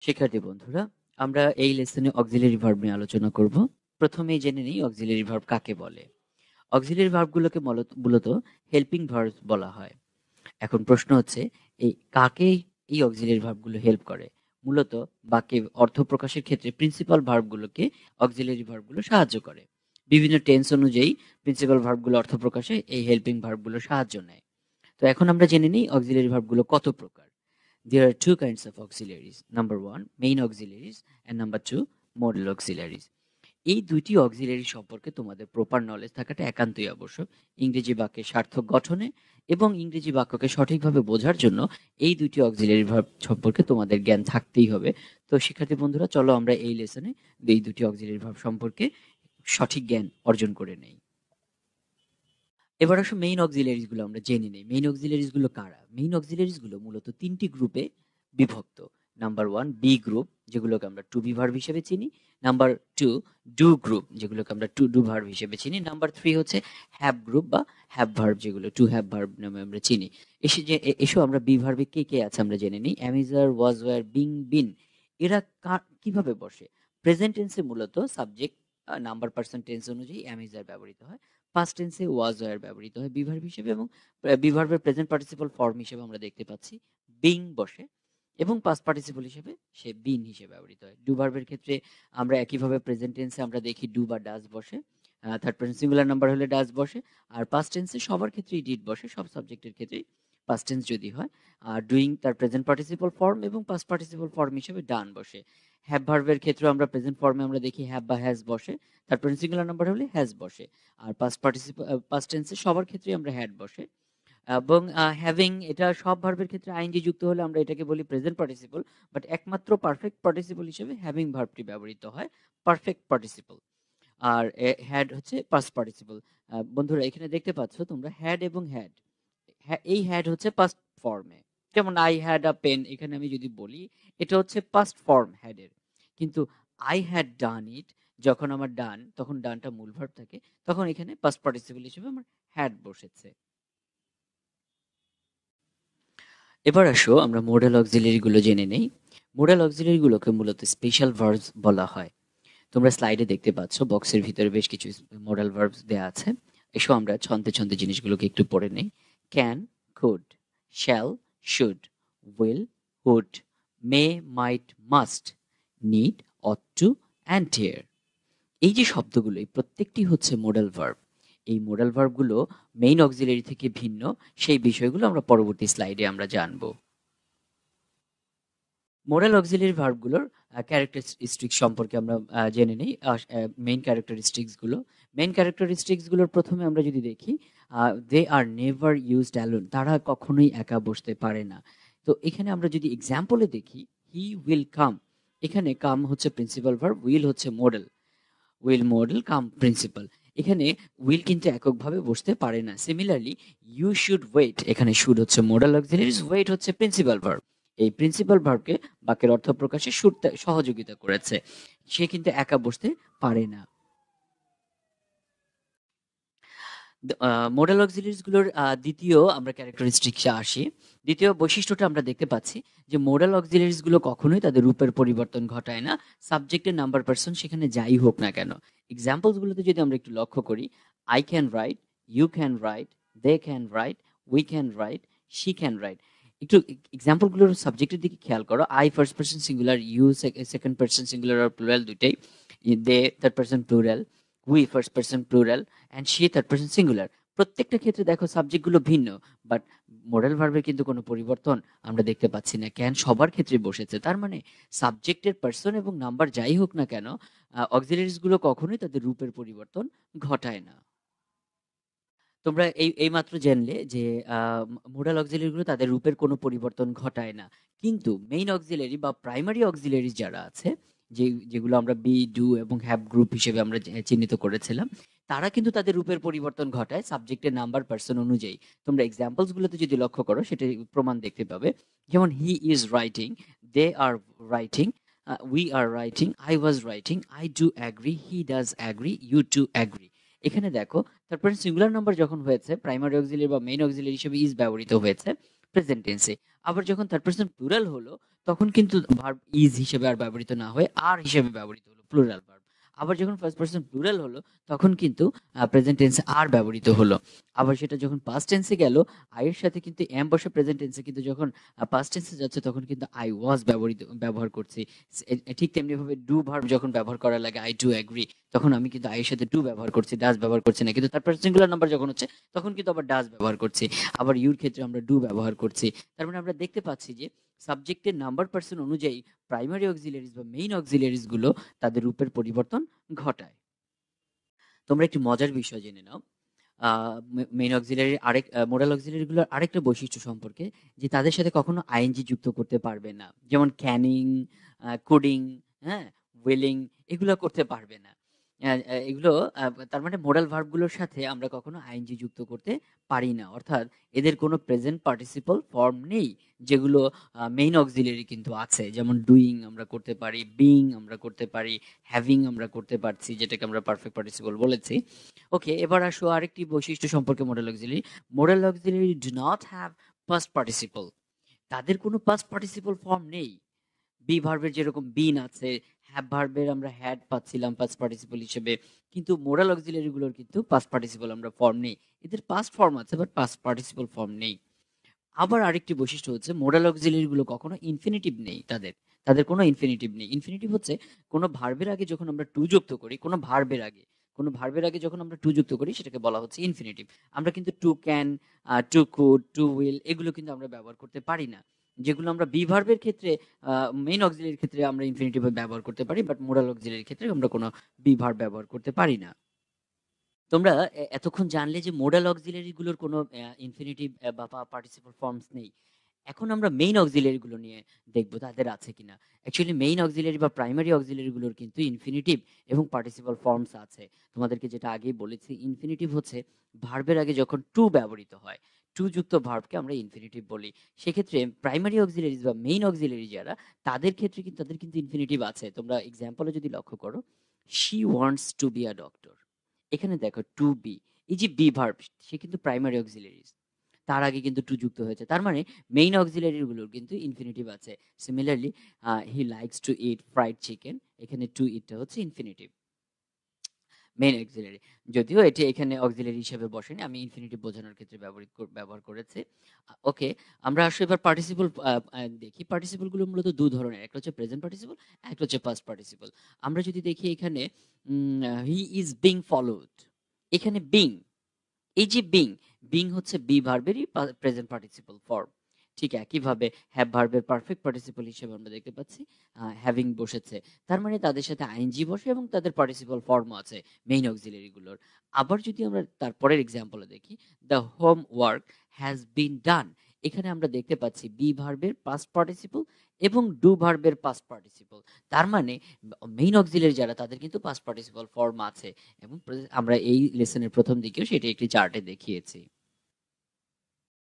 শিক্ষার্থী বন্ধুরা, আমরা এই লেসনে অক্সিলারি ভার্ব নিয়ে আলোচনা করব। প্রথমেই জেনে নিই অক্সিলারি ভার্ব কাকে বলে। অক্সিলারি ভার্বগুলোকে মূলত হেল্পিং ভার্ব বলা হয়। এখন প্রশ্ন হচ্ছে, এই কাকে এই অক্সিলারি ভার্বগুলো হেল্প করে? মূলত বাক্যে অর্থ প্রকাশের ক্ষেত্রে প্রিন্সিপাল ভার্বগুলোকে অক্সিলারি ভার্বগুলো সাহায্য করে। বিভিন্ন টেন্স অনুযায়ী প্রিন্সিপাল ভার্বগুলো অর্থ প্রকাশে এই হেল্পিং ভার্বগুলো সাহায্য নেয়। তো এখন আমরা জেনে নিই অক্সিলারি ভার্বগুলো কত প্রকার। There are two kinds of auxiliaries. Number one, main auxiliaries, and number two, modal auxiliaries. এই দুইটি অক্সিলারি সম্পর্কে তোমাদের প্রপার নলেজ থাকাটা একান্তই আবশ্যক। ইংরেজি বাক্যের সার্থক গঠনে এবং ইংরেজি বাক্যকে সঠিকভাবে বোঝার জন্য এই দুইটি অক্সিলারি ভার্ব সম্পর্কে তোমাদের জ্ঞান থাকতেই হবে। তো শিক্ষার্থী বন্ধুরা, চলো আমরা এই লেসনে এই দুটি অক্সিলারি ভার্ব সম্পর্কে সঠিক জ্ঞান অর্জন করে নেই। এবার আসো মেইন অক্সিলারিজ গুলো আমরা জেনে নেই। মেইন অক্সিলারিজ গুলো কারা? মেইন অক্সিলারিজ গুলো মূলত তিনটি গ্রুপে বিভক্ত। নাম্বার ওয়ান, বি গ্রুপ, যেগুলোকে আমরা টু বি ভার্ব হিসেবে চিনি। নাম্বার টু, ডু গ্রুপ, যেগুলোকে আমরা টু ডু ভার্ব হিসেবে চিনি। নাম্বার থ্রি হচ্ছে হ্যাভ গ্রুপ বা হ্যাভ ভার্ব, যেগুলো টু হ্যাভ ভার্ব নামে আমরা চিনি। এসো আমরা বি ভার্বে কে কে আছে আমরা জেনে নিই। অ্যামিজার, ওয়াজ, ওয়ার, বিং, বিন, এরা কিভাবে বসে? প্রেজেন্ট টেন্সে মূলত সাবজেক্ট নাম্বার পার্সন টেন্স অনুযায়ী অ্যামিজার ব্যবহৃত হয়। পাস্ট টেন্সে ওয়াজ ওয়্যার ব্যবহৃত হয় বি ভার্ব হিসেবে, এবং বি ভার্বের প্রেজেন্ট পার্টিসিপল ফর্ম হিসেবে আমরা দেখতে পাচ্ছি বিং বসে, এবং পাস্ট পার্টিসিপল হিসেবে সে বিন হিসেবে ব্যবহৃত হয়। ডু ভার্বের ক্ষেত্রে আমরা একইভাবে প্রেজেন্ট টেন্সে আমরা দেখি ডু বা ডাজ বসে, থার্ড পারসন সিঙ্গুলার নাম্বার হলে ডাজ বসে। আর পাস্ট টেন্সে সবার ক্ষেত্রেই ডিড বসে, সব সাবজেক্টের ক্ষেত্রেই পাস্ট টেন্স যদি হয়। আর ডুইং তার প্রেজেন্ট পার্টিসিপল ফর্ম এবং পাস্ট পার্টিসিপল ফর্ম হিসেবে ডান বসে। হ্যাভ ভার্বের ক্ষেত্রে আমরা প্রেজেন্ট ফর্মে আমরা দেখি হ্যাভ বা হ্যাজ বসে, থার্ড পারসন সিঙ্গুলার নাম্বার হলে হ্যাজ বসে। আর পাস্ট টেন্সে সবার ক্ষেত্রে আমরা হ্যাড বসে। এবং হ্যাভিং, এটা সব ভার্বের ক্ষেত্রে আইএনজি যুক্ত হলে আমরা এটাকে বলি প্রেজেন্ট পার্টিসিপল, বাট একমাত্র পারফেক্ট পার্টিসিপল হিসেবে হ্যাভিং ভার্বটি ব্যবহৃত হয়, পারফেক্ট পার্টিসিপল। আর হ্যাড হচ্ছে পাস্ট পার্টিসিপল। বন্ধুরা, এখানে দেখতে পাচ্ছ তোমরা হ্যাড এবং হ্যাড, এই হ্যাড হচ্ছে পাস্ট ফর্মে। যেমন আই হ্যাড আ পেন, এখানে আমি যদি বলি এটা হচ্ছে পাস্ট ফর্ম হ্যাডের। কিন্তু আই হ্যাড ডান ইট, যখন আমার ডান, তখন ডানটা মূল ভার্ব থাকে, তখন এখানে পাস্ট পার্টিসিপল হিসেবে আমার হ্যাড বসেছে। এবার আসো আমরা মোডাল অক্সিলারি গুলো জেনে নেই। মোডাল অক্সিলারি গুলোকে মূলত স্পেশাল ভার্বস বলা হয়। তোমরা স্লাইডে দেখতে পাচ্ছ বক্সের ভিতরে বেশ কিছু মোডাল ভার্বস দেয়া আছে। এসো আমরা ছন্দে ছন্দে জিনিসগুলোকে একটু পড়ে নেই। Can, could, shall, should, will, would, may, might, must, need, ought to, and dare. এই যে শব্দগুলো, এই প্রত্যেকটি হচ্ছে মোডাল ভার্ব। এই মোডাল ভার্বগুলো মেইন অক্সিলারি থেকে ভিন্ন, সেই বিষয়গুলো আমরা পরবর্তী স্লাইডে আমরা জানবো। মোডাল অক্সিলারি ভার্বগুলোর ক্যারেক্টারিস্টিক্স সম্পর্কে আমরা জেনে নিই। মেইন ক্যারেক্টারিস্টিক্সগুলো, প্রথমে আমরা যদি দেখি, দে আর নেভার ইউজড অ্যালোন, তারা কখনোই একা বসতে পারে না। তো এখানে আমরা যদি এক্সাম্পলে দেখি, হি উইল কাম, এখানে কাম হচ্ছে প্রিন্সিপাল ভার্ব, উইল হচ্ছে modal. Will modal, come principal. এখানে উইল কিন্তু এককভাবে বসতে পারে না। সিমিলারলি ইউ শুড ওয়েট, এখানে শুড হচ্ছে মোডাল অক্সিলারিজ, ওয়েট হচ্ছে প্রিন্সিপাল ভার্ব। এই প্রিন্সিপাল ভার্বকে বাক্যের অর্থ প্রকাশে শুড সহযোগিতা করেছে, সে কিন্তু একা বসতে পারে না। মোডাল অক্সিলারিজ গুলোর দ্বিতীয় আমরা ক্যারেক্টারিস্টিক্সে আসি। দ্বিতীয় বৈশিষ্ট্যটা আমরা দেখতে পাচ্ছি যে মোডাল অক্সিলারিজ গুলো কখনোই তাদের রূপের পরিবর্তন ঘটায় না, সাবজেক্টের নাম্বার পার্সন সেখানে যাই হোক না কেন। এক্সাম্পলস গুলোতে যদি আমরা একটু লক্ষ্য করি, I can write, you can write, they can write, we can write, she can write. একটু এক্সাম্পল গুলোর সাবজেক্টের দিকে খেয়াল করো। I first person singular, you second person singular আর প্লুরাল দুইটাই, they third person plural, we first person plural, and she third person singular. প্রত্যেকটা ক্ষেত্রে দেখো সাবজেক্টগুলো ভিন্ন, বাট মোডাল ভার্বের কিন্তু কোনো পরিবর্তন আমরা দেখতে পাচ্ছি না। ক্যান সবার ক্ষেত্রে বসেছে, তার মানে সাবজেক্টের পার্সন এবং নাম্বার যাই হোক না কেন, অক্সিলারিজ গুলো কখনোই তাদের রূপের পরিবর্তন ঘটায় না। তোমরা এই মাত্র জানলে যে মোডাল অক্সিলারি গুলো তাদের রূপের কোনো পরিবর্তন ঘটায় না, কিন্তু মেইন অক্সিলারি বা প্রাইমারি অক্সিলারি যারা আছে, যেগুলো আমরা বি, ডু এবং হ্যাভ গ্রুপ হিসেবে আমরা চিহ্নিত করেছিলাম, তারা কিন্তু তাদের রূপের পরিবর্তন ঘটায় সাবজেক্টের নাম্বার পার্সন অনুযায়ী। তোমরা এক্সাম্পলস গুলোতে যদি লক্ষ্য করো সেটা প্রমাণ দেখতে পাবে। যেমন he is writing, they are writing, we are writing, I was writing, I do agree, he does agree, you do agree. এখানে দেখো তারপরে সিঙ্গুলার নাম্বার যখন হয়েছে, প্রাইমারি অক্সিলারি বা মেইন অক্সিলারি হিসেবে ইজ ব্যবহৃত হয়েছে প্রেজেন্ট টেন্সে। আবার যখন থার্ড পারসন প্লুরাল হলো তখন কিন্তু ভার্ব ইজ হিসেবে আর ব্যবহৃত না হয়ে আর হিসেবে ব্যবহৃত হলো, প্লুরাল ভার্ব। আবার যখন ফার্স্ট পারসন প্লুরাল হলো তখন কিন্তু প্রেজেন্ট টেন্সে আর ব্যবহৃত হলো। আবার সেটা যখন পাস্ট টেন্সে গেল, আইয়ের সাথে কিন্তু এম বসে প্রেজেন্ট টেন্সে, কিন্তু যখন পাস্ট টেন্সে যাচ্ছে তখন কিন্তু আই ওয়াজ ব্যবহার করছি। ঠিক তেমনি ভাবে ডু ভার্ব যখন ব্যবহার করা লাগে, আই ডু এগ্রি, তখন আমি কিন্তু আইয়ের সাথে ডু ব্যবহার করছি, ডাজ ব্যবহার করছি না। কিন্তু তারপর সিঙ্গুলার নাম্বার যখন হচ্ছে তখন কিন্তু আবার ডাজ ব্যবহার করছি। আবার ইউর ক্ষেত্রে আমরা ডু ব্যবহার করছি। তার মানে আমরা দেখতে পাচ্ছি যে সাবজেক্টের নাম্বার পার্সন অনুযায়ী প্রাইমারি অক্সিলারিজ বা মেইন অক্সিলারিজ গুলো তাদের রূপের পরিবর্তন ঘটায়। তোমরা একটি মজার বিষয় জেনে নাও মেইন অক্সিলারি মোডাল অক্সিলারি গুলোর আরেকটা বৈশিষ্ট্য সম্পর্কে, যে তাদের সাথে কখনো আইএনজি যুক্ত করতে পারবে না। যেমন ক্যানিং, কোডিং, হ্যাঁ, উইলিং, এগুলো করতে পারবে না। এগুলো তার মানে মোডাল ভার্ব গুলোর সাথে আমরা কখনো আইএনজি যুক্ত করতে পারি না, অর্থাৎ এদের কোনো প্রেজেন্ট পার্টিসিপল ফর্ম নেই, যেগুলো মেইন অক্সিলারি কিন্তু আছে। যেমন ডুইং আমরা করতে পারি, বিং আমরা করতে পারি, হ্যাভিং আমরা করতে পারছি, যেটাকে আমরা পারফেক্ট পার্টিসিপল বলেছি। ওকে, এবার আসো আরেকটি বৈশিষ্ট্য সম্পর্কে modal auxiliary. Modal auxiliary do not have passed participle. তাদের কোনো পাস্ট পার্টিসিপল ফর্ম নেই। বি ভার্বের যেরকম বিন আছে, হ্যাভ ভার্বের আমরা হ্যাড পাচ্ছিলাম পাস্ট পার্টিসিপল হিসেবে, কিন্তু মোডাল অক্সিলারি গুলোর কিন্তু পাস্ট পার্টিসিপল আমরা ফর্ম নেই। এদের পাস্ট ফর্ম আছে বাট পাস্ট পার্টিসিপল ফর্ম নেই। আবার আরেকটি বৈশিষ্ট্য হচ্ছে মোডাল অক্সিলারি গুলো কখনো ইনফিনিটিভ নেই। তাদের কোনো ইনফিনিটিভ নেই। ইনফিনিটিভ হচ্ছে কোনো ভার্বের আগে যখন আমরা টু যুক্ত করি, কোনো ভার্বের আগে যখন আমরা টু যুক্ত করি সেটাকে বলা হচ্ছে ইনফিনিটিভ। আমরা কিন্তু to can, to could, to will এগুলো কিন্তু আমরা ব্যবহার করতে পারি না। যেগুলো আমরা বি ভার্বের ক্ষেত্রে, মেইন অক্সিলারির ক্ষেত্রে আমরা ইনফিনিটিভ ব্যবহার করতে পারি, বাট মোডাল অক্সিলারির ক্ষেত্রে আমরা কোনো বি ভার্ব ব্যবহার করতে পারি না। তোমরা এতক্ষণ জানলে যে মোডাল অক্সিলারি গুলোর কোনো ইনফিনিটিভ বা পার্টিসিপল ফর্মস নেই। এখন আমরা মেইন অক্সিলারি গুলো নিয়ে দেখবো তাদের আছে কিনা। অ্যাকচুয়ালি মেইন অক্সিলারি বা প্রাইমারি অক্সিলারি গুলোর কিন্তু ইনফিনিটিভ এবং পার্টিসিপল ফর্মস আছে। তোমাদেরকে যেটা আগেই বলেছি, ইনফিনিটিভ হচ্ছে ভার্বের আগে যখন টু ব্যবহৃত হয়, টু যুক্ত ভার্বকে আমরা ইনফিনিটিভ বলি। সেক্ষেত্রে প্রাইমারি অক্সিলারিজ বা মেইন অক্সিলারি যারা, তাদের ক্ষেত্রে কিন্তু ইনফিনিটিভ আছে। তোমরা এক্সাম্পলে যদি লক্ষ্য করো, she wants to be a doctor. এখানে দেখো টু বি, এই যে বি ভার্ব, সে কিন্তু প্রাইমারি অক্সিলারিজ, তার আগে কিন্তু টু যুক্ত হয়েছে। তার মানে মেইন অক্সিলারি গুলোর কিন্তু ইনফিনিটিভ আছে। Similarly he likes to it fried chicken, এখানে টু ইটটা হচ্ছে ইনফিনিটিভ, মেইন অক্সিলারি। যদিও এটি এখানে অক্সিলারি হিসেবে বসেনি, আমি ইনফিনিটিভ বোঝানোর ক্ষেত্রে ব্যবহার করেছি। ওকে, আমরা আসলে এবার পার্টিসিপল দেখি। পার্টিসিপল গুলো মূলত দু ধরনের, একটা হচ্ছে প্রেজেন্ট পার্টিসিপল, একটা হচ্ছে পাস্ট পার্টিসিপল। আমরা যদি দেখি এখানে হি ইজ বিং ফলোড, এখানে বিং, এই যে বিং, বিং হচ্ছে বি ভার্বেরই প্রেজেন্ট পার্টিসিপল ফর্ম। ঠিক একইভাবে হ্যাভ ভার্বের পারফেক্ট পার্টিসিপল হিসেবে আমরা দেখতে পাচ্ছি হ্যাভিং বসেছে। তার মানে তাদের সাথে আইএনজি বসে এবং তাদের পার্টিসিপল ফর্মও আছে মেইন অক্সিলারি গুলোর। আবার যদি আমরা তারপরের এক্সাম্পলে দেখি, the homework has been done, এখানে আমরা দেখতে পাচ্ছি বি ভার্বের পাস্ট পার্টিসিপল এবং ডু ভার্বের পাস্ট পার্টিসিপল। তার মানে মেইন অক্সিলারি যারা, তাদের কিন্তু পাস্ট পার্টিসিপল ফর্ম আছে, এবং আমরা এই লেসনের প্রথম দিকেও সেটা একটি চার্টে দেখিয়েছি।